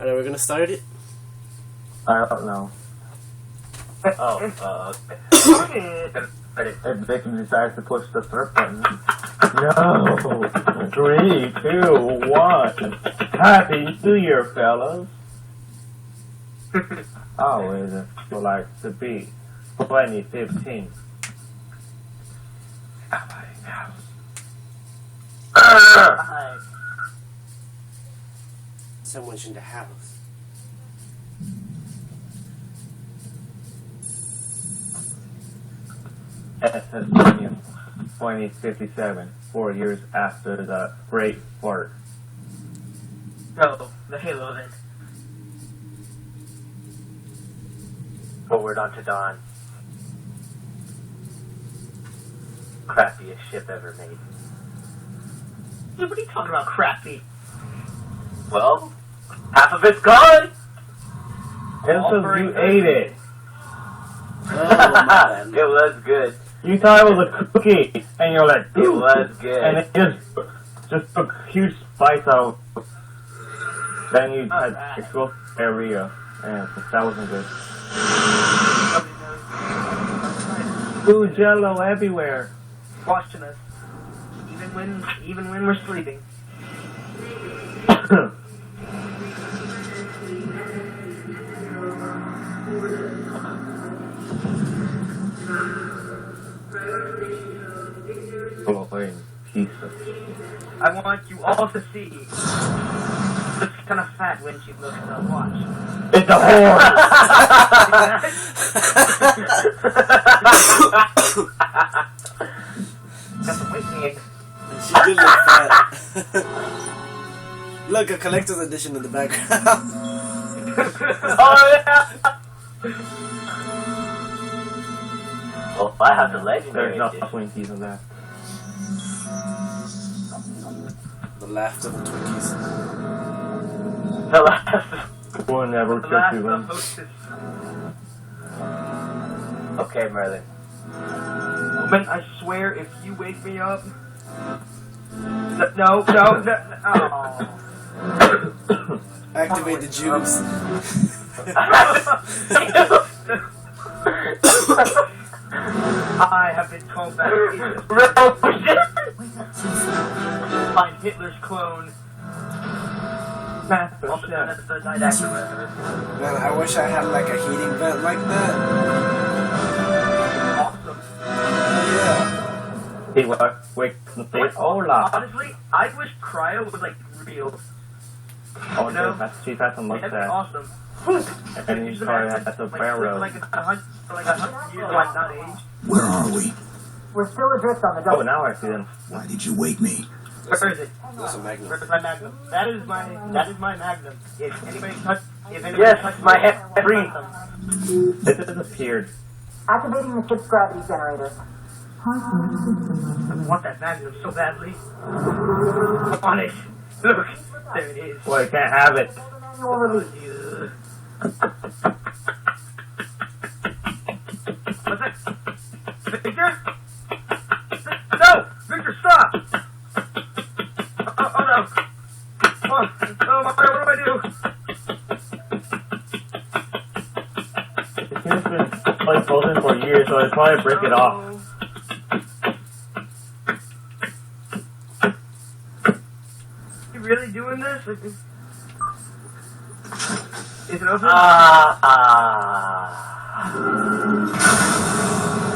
Alright, we're gonna start it? I don't know. Okay. If Vicky decides to push the start button. No. 3, 2, 1. Happy New Year, fellas. Always for like to be 2015. Someone's in the house. SS 2057, 4 years after the Great Fart. Oh, the Halo event. Forward onto Dawn. Crappiest ship ever made. Dude, what are you talking about, crappy? Well, half of it's gone! Because you ate it. Oh, man. It was good. You thought it was a cookie, and you're like, It was good. and it just took huge bites out. Then you had explosive diarrhea, and that wasn't good. Food jello everywhere. Watching us. Even when we're sleeping. Oh, wait, pizza. I want you all to see. Looks kind of fat when she looks at the watch. It's a horse! Got some weight gain. She did look fat. Look, a collector's edition in the background. Oh, yeah! Well, I have the legendary There's no edition. Twinkies in that. The laughter of the Twinkies. The last. We'll never The get last to them. hostess. Okay, Merlin. Woman, I swear, if you wake me up. No. Oh. Activate the juice. I have been called back. Find Hitler's clone. Master Chef. Man, I wish I had like a heating vent like that. Awesome. Yeah. He was quick and say, hola. Honestly, I wish cryo was like real. Oh, No. no, she had some That'd be mustache. awesome. And you probably had the barrel. Like 100 years, like not age. Where are we? We're still adrift on the Oh, dock. now I see them. Why did you wake me? Where is it? That's a magnum. Where's my magnum? That is my magnum. If anybody Yes, touches my it, head I'll free. touch them. It disappeared. Activating the ship's gravity generator. I want that magnum so badly. I want it. Look, there it is. Well, I can't have it. Manual release. What's that? Victor? No! Victor, stop! Oh no! Oh my, what do I do? It's been like frozen for years, so I'd probably break it off. You really doing this? Is it open?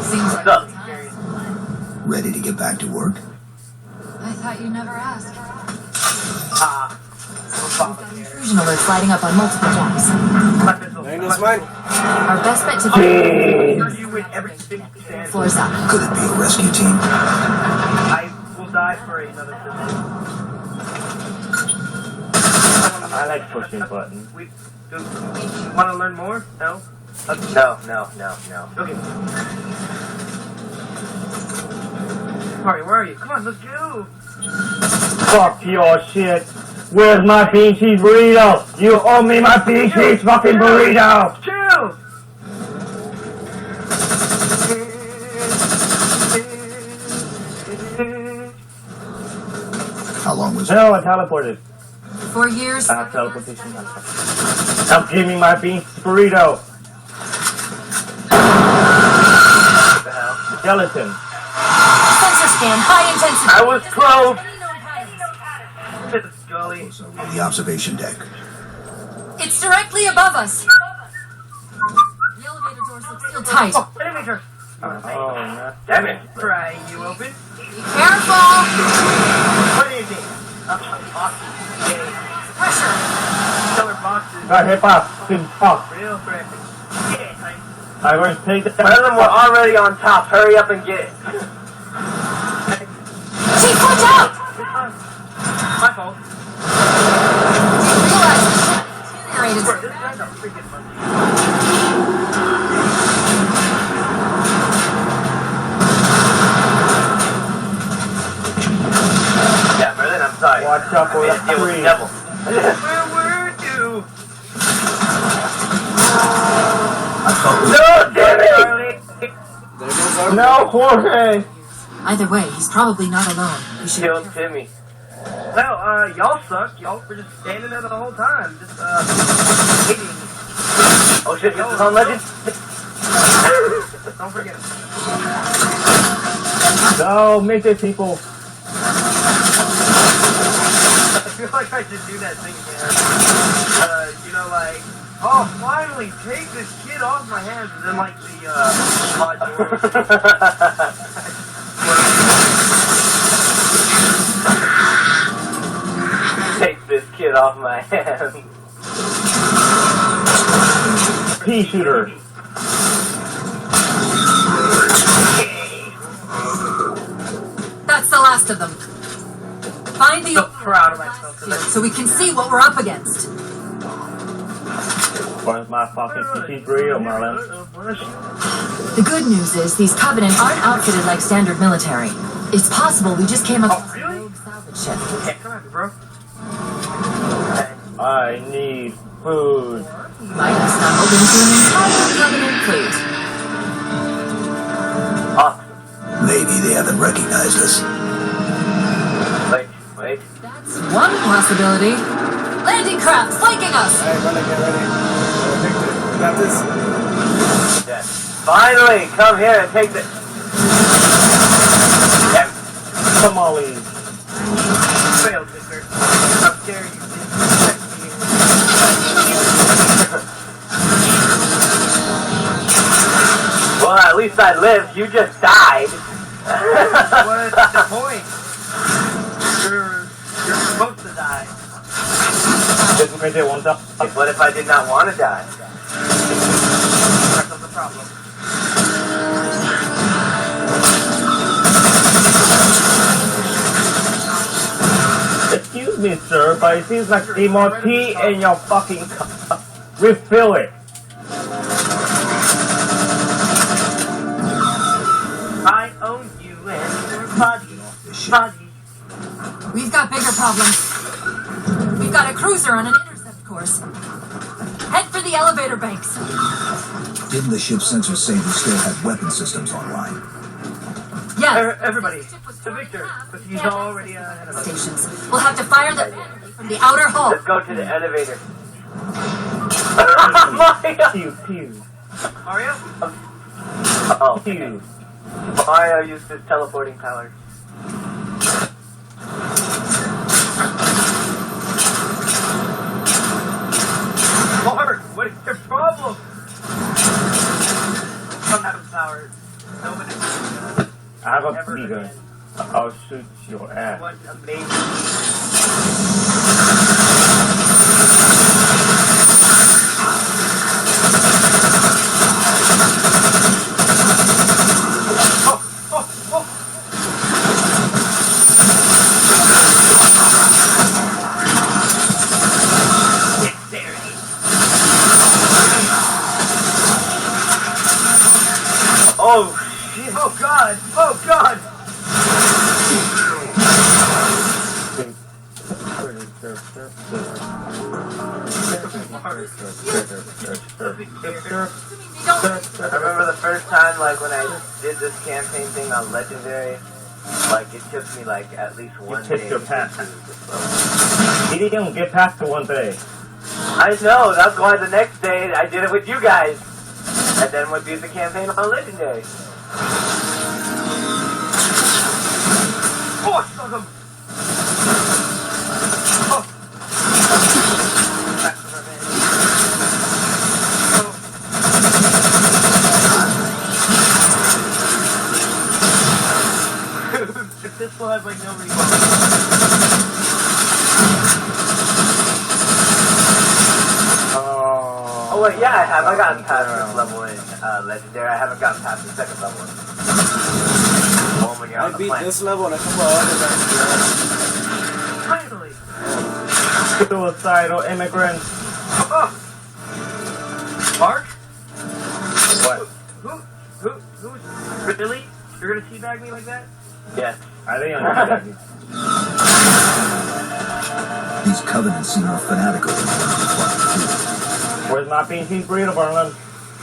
Seems like Sup? it's time. Ready to get back to work? I thought you never asked. Intrusion alerts lighting up on multiple jacks. Magnum's mine. Our best bet to You win everything you stand. floors up. Could it be a rescue team? I will die for another position. I like pushing buttons. Do you want to learn more? No? No. Okay. Sorry, where are you? Come on, let's go. Fuck your shit. Where's my bean cheese burrito? You owe me my bean cheese fucking burrito! Chill! How long was it? No, I teleported. 4 years. I have teleportation. Now give me my bean burrito. What the hell? Skeleton. Sensor scan, high intensity. I was close. Jolly. Also, the observation deck. It's directly above us. The elevator doors look still tight. Oh, elevator. Oh, no. Damn it. Pry you open. Be careful. What do you think? Boxes. Yay. Pressure. Color boxes. Got hip hop. Good talk. Real threat. Yeah, nice. I'm going to take the. One of them were already on top. Hurry up and get it. Chief, watch out! My fault. Didn't realize the ship deteriorated so This bad. guy's a freaking monkey. Yeah, Merlin, I'm sorry. Watch out for I made a the deal with the tree. devil. Where were you? I thought we No, damn it! Charlie. There goes our No, Jorge. Either way, he's probably not alone. We should. Killed Timmy. Well, y'all suck. Y'all were just standing there the whole time. Just, waiting. Oh shit, this is on Legend? Don't forget. No, Mythic people. I feel like I should do that thing again. You know, like, oh, finally, take this kid off my hands. And then, like, the, pod Take this kid off my hands. Pea shooter. That's the last of them. Find the so proud of myself today. so we can see what we're up against. Where's my fucking PC burrito, Merlin? The good news is these Covenant aren't outfitted like standard military. It's possible we just came across a really? rogue salvage ship. Yeah, come on, bro. I need food. You might have stumbled into an entire Covenant fleet. Awesome. maybe they haven't recognized us. Wait. That's one possibility. Landing craft flanking us! Alright, brother, get ready. Victor, we got this. Yeah. Finally, come here and take the... Yeah. Tamales. Failed, Victor. How dare you? Well, at least I lived. You just died. What's the point? You're supposed to die. Just made it one time. What if I did not want to die? That's the problem. Excuse me, sir, but it seems like the more tea in your fucking cup. Refill it. I own you and your body. We've got bigger problems. We've got a cruiser on an intercept course. Head for the elevator banks. Didn't the ship's sensors say we still had weapon systems online? Yes. Everybody, to Victor, but he's already ahead of us. Stations. We'll have to fire them from the outer hull. Let's go to the elevator. Mario! Pew, pew, Mario? Oh, pew. Mario used his teleporting powers. Mark, what is your problem? Come out of power. Nobody. I have a Ever bee gun. again. I'll shoot your ass. What amazing. Oh, Oh God! Oh God! I remember the first time, like, when I did this campaign thing on Legendary, like, it took me, like, at least one took day your to pass. do this level. He didn't get past the one day. I know, that's why the next day I did it with you guys. And then we beat the campaign on Legendary. Oh, I stuck him! Oh! Back to my man. Oh. If this still has like no remote. Oh wait, yeah, I have. I gotten past this level in Legendary. I haven't gotten past the second level. Oh my god, I beat this level and a couple of other guys. Finally! Suicidal immigrant. Oh. Mark? What? Who's really? You're gonna teabag me like that? Yes. I think I'm These covenants seem more fanatical than the ones we fought before. Where's my bean burrito, Barnum? I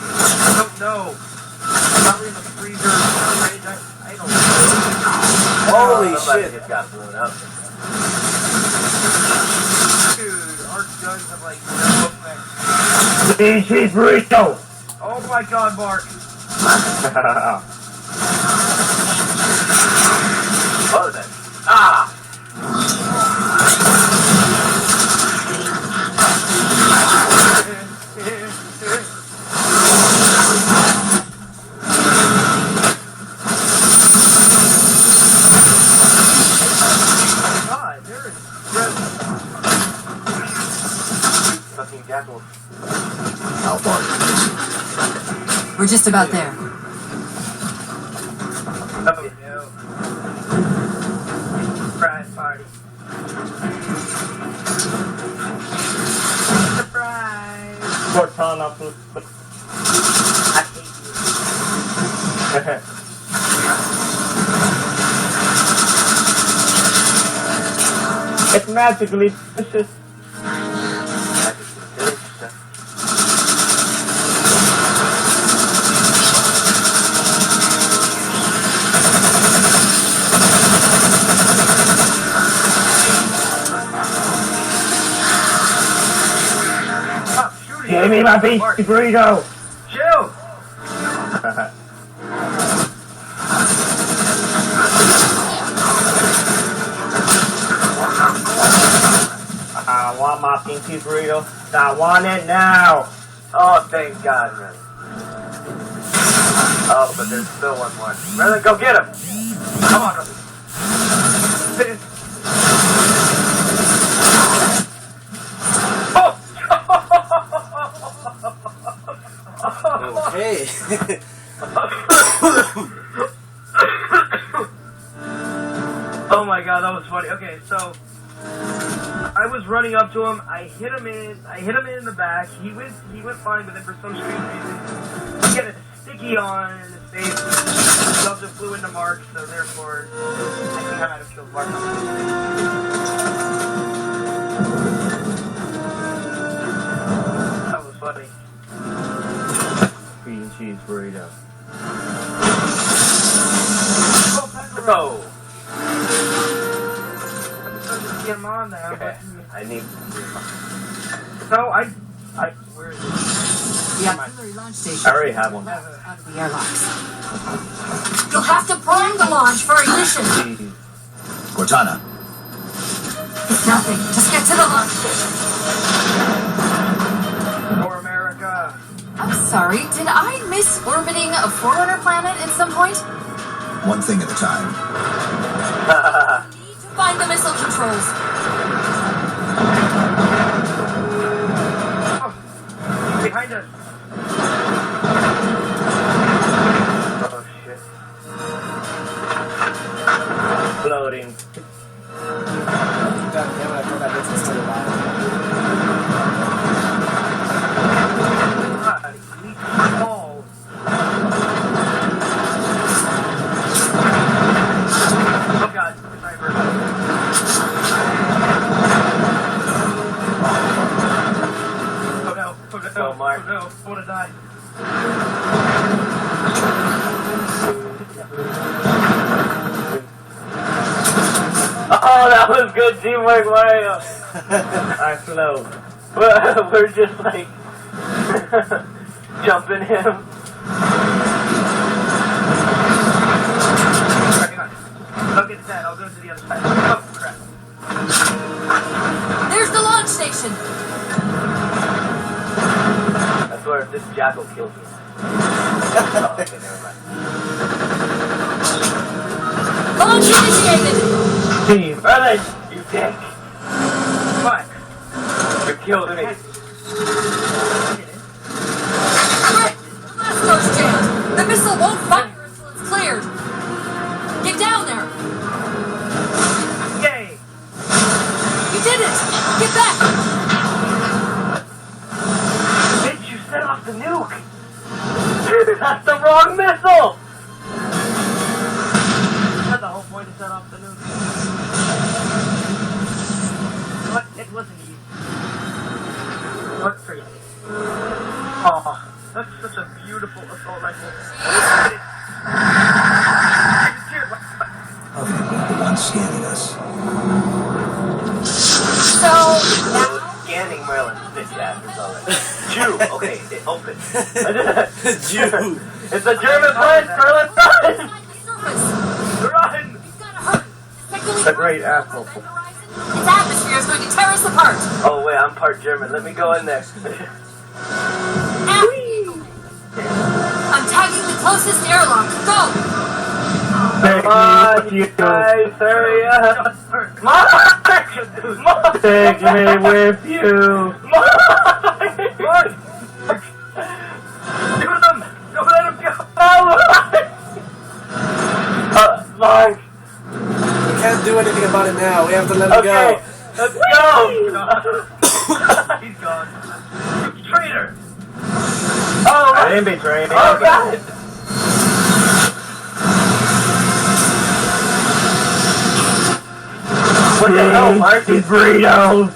don't know. Probably in the freezer. I don't know. Holy Somebody shit. just got blown up. Dude, our guns have like no effect. Bean cheese burrito! Oh my god, Mark. Oh, then. Ah! God, there is Fucking jackals. How far is this? We're just about there. Oh no. Surprise party. Surprise! Cortana. I hate you. It's magically delicious. Stop shooting! Give me my bean Mark, burrito! chill! I want my bean burrito. I want it now. Oh, thank God, man. Oh, but there's still one more. Brother, go get him! Come on, brother. Okay. Oh my god, that was funny. Okay, so I was running up to him. I hit him in the back. He went fine, but then for some strange reason, he had a sticky on in his face. Gloves flew into Mark, so therefore, I think I might have killed Mark. That was funny. Bean cheese burrito. Oh, Pedro! Go! Get him on there. Okay. I need... No, where is it? The artillery launch station. I already have one. Out of the airlocks. You'll have to prime the launch for ignition. Cheese. Cortana, It's nothing. Just get to the launch station. For America. I'm sorry. Did I miss orbiting a Forerunner planet at some point? one thing at a time. Need to find the missile controls. Oh, behind us. Oh, shit. Floating. God damn it, I thought that bitch was still alive. God, we fall. Oh god, sniper. Oh no, oh no, Go, Mark. oh no, I wanna die. Oh, that was good teamwork, Mario! I float. We're just like jumping him. Hang on. Don't get that. I'll go to the other side. Oh, crap. There's the launch station. I swear if this jackal kills me. Oh, okay, never mind. Launch initiated. Team. Merlin, you dick. What? You killed me. Quick! The blast door's jammed. The missile won't fire until it's cleared. Get down there. Yay! You did it. Get back. Bitch, you set off the nuke. That's the wrong missile. That's the whole point to set off the nuke. What? It wasn't you. What for you? Oh, that's such a beautiful assault rifle. Okay, the one scanning us. So now. Scanning Merlin's bitch ass is already. Jew. Okay, it opened. Jew. It's a German place, Merlin. Run! Inside the surface. Run! We've got to hurry. Technically, The great asshole. its atmosphere is going to tear us apart. Oh wait, I'm part German. Let me go in there. I'm tagging the closest airlock. Go! Take Come on, me you with guys, hurry up! Mark! Mark! Take me with you. Mark! Shoot them! Don't let them go! Mark! We can't do anything about it now. We have to let him Okay, go. let's go! He's gone. Traitor! Oh, I didn't betray me. oh God! What the hell, Mark? These burritos.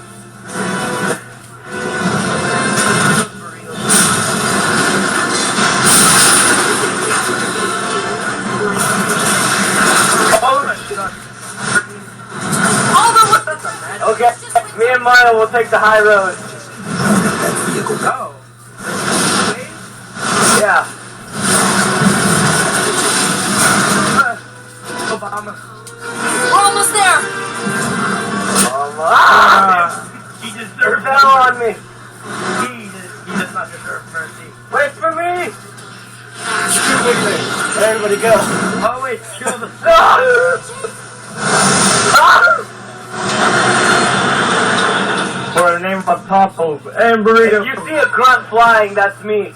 Okay, me and Maya will take the high road. That vehicle. Oh. Yeah. Obama. We're almost there. He It deserves fell on me. He does not deserve mercy. Wait for me. Everybody go. Always kill the For the name of tacos and If burritos. you see a grunt flying, that's me.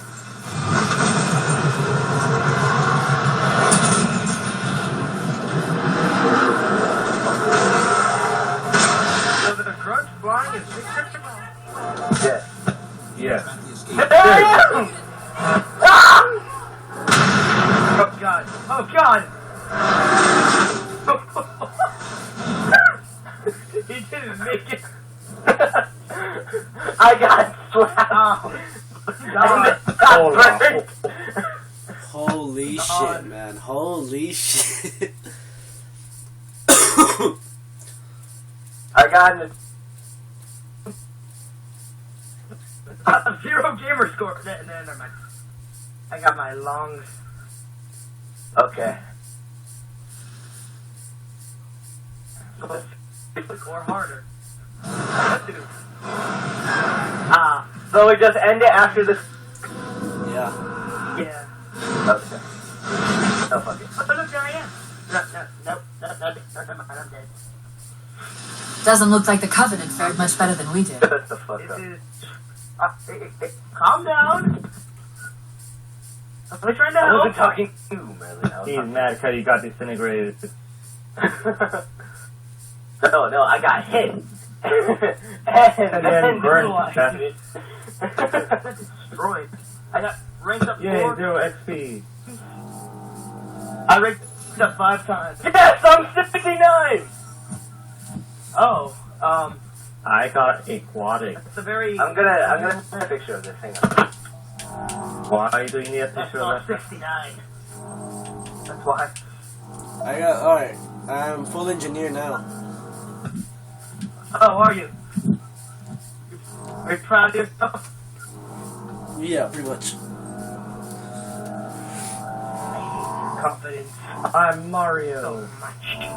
So the grunt flying is Victor? Yeah. Yes. Oh God. Oh God. He didn't make it. I got slapped. Oh. God. Hold on. Holy shit, man. Holy shit. I got in Zero gamer score. Never mind. I got my lungs. Okay. Or harder. So we just end it after this. Yeah. Yeah. Okay. Oh, fuck it. Oh, look, there I am. No, never mind, I'm dead. Doesn't look like the Covenant fared much better than we did. Shut the fuck This up. is... calm down. I'm trying to I wasn't help. talking to you, Merlin. I was He's talking- mad because he got disintegrated. No, I got hit. and then burned. Destroyed. I got ranked up Yay, 4. 0 XP. I ranked up 5 times. Yes, I'm 69. Oh, I got aquatic. it's a very... I'm gonna take a picture of this. Hang on. Why do you need a picture of that? 69. That's why. I got. Alright. I'm full engineer now. Oh, are you? Are you proud of yourself? Yeah, pretty much. Confidence I'm Mario. so much.